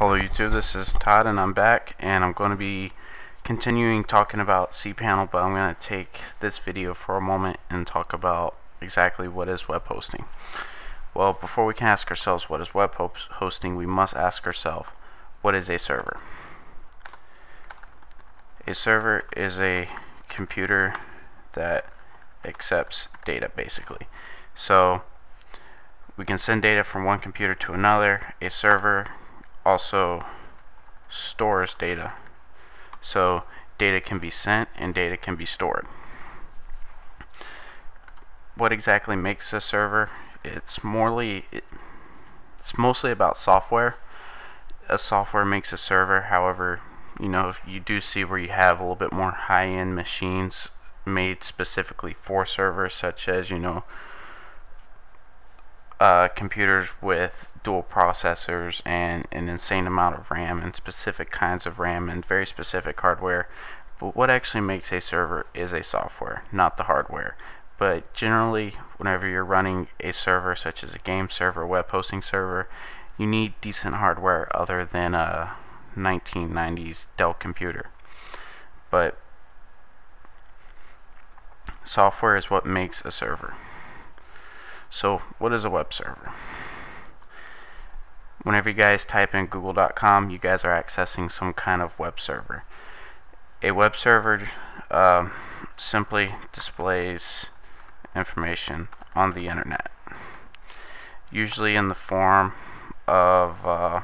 Hello YouTube, this is Todd and I'm back, and I'm going to be continuing talking about cPanel, but I'm going to take this video for a moment and talk about exactly what is web hosting. Well, before we can ask ourselves what is web hosting, we must ask ourselves, what is a server? A server is a computer that accepts data, basically. So we can send data from one computer to another. A server also stores data, so data can be sent and data can be stored. What exactly makes a server? It's mostly about software. A software makes a server. However, you do see where you have a little bit more high-end machines made specifically for servers, such as computers with dual processors and an insane amount of RAM and specific kinds of RAM and very specific hardware. But what actually makes a server is a software, not the hardware. But generally, whenever you're running a server such as a game server, web hosting server, you need decent hardware other than a 1990s Dell computer. But software is what makes a server. So what is a web server? Whenever you guys type in google.com, you guys are accessing some kind of web server. A web server simply displays information on the internet, usually in the form of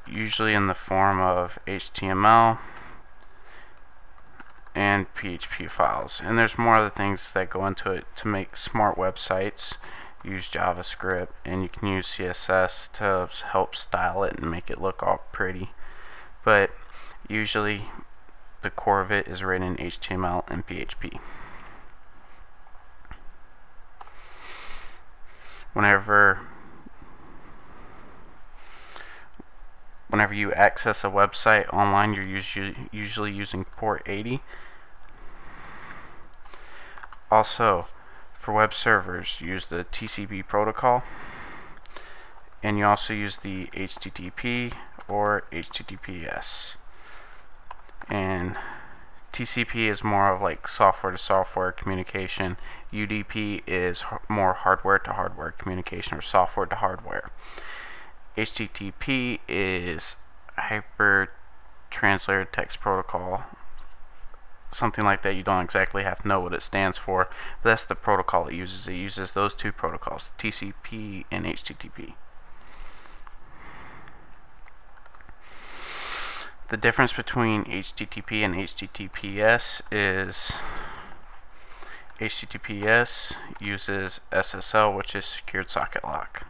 usually in the form of HTML and PHP files, and there's more other things that go into it to make smart websites. Use JavaScript, and you can use CSS to help style it and make it look all pretty, but usually the core of it is written in HTML and PHP. Whenever you access a website online, you're usually using port 80. Also, for web servers, use the TCP protocol, and you also use the HTTP or HTTPS. And TCP is more of like software to software communication. UDP is more hardware to hardware communication, or software to hardware. HTTP is hyper translated text protocol, something like that. You don't exactly have to know what it stands for, but that's the protocol it uses. It uses those two protocols, TCP and HTTP. The difference between HTTP and HTTPS is HTTPS uses SSL, which is secured socket lock.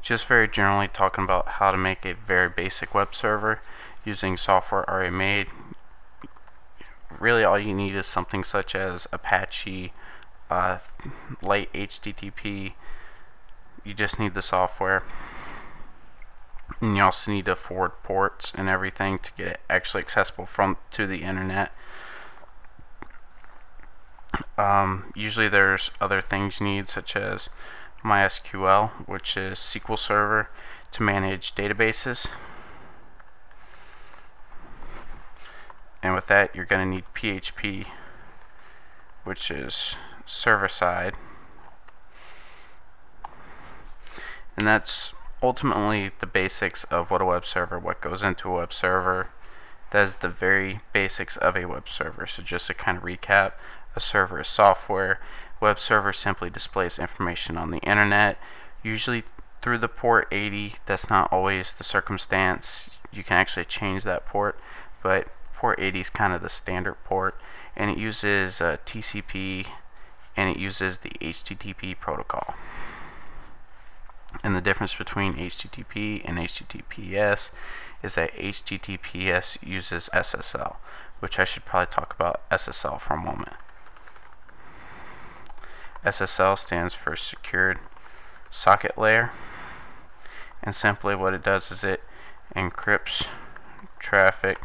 Just very generally talking about how to make a very basic web server using software already made. Really all you need is something such as Apache, light HTTP. You just need the software, and you also need to forward ports and everything to get it actually accessible to the internet. Usually there's other things you need, such as MySQL, which is SQL Server to manage databases, and with that you're going to need PHP, which is server side, and that's ultimately the basics of what a web server, what goes into a web server. That is the very basics of a web server. So just to kind of recap, a server is software. Web server simply displays information on the internet, usually through the port 80. That's not always the circumstance. You can actually change that port, but port 80 is kind of the standard port, and it uses TCP, and it uses the HTTP protocol. And the difference between HTTP and HTTPS is that HTTPS uses SSL, which I should probably talk about SSL for a moment. SSL stands for Secured Socket Layer, And simply what it does is it encrypts traffic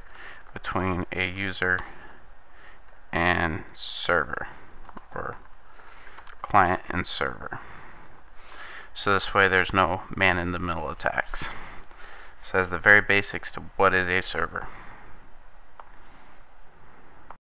between a user and server, or client and server. So this way there's no man-in-the-middle attacks. So that's the very basics to what is a server.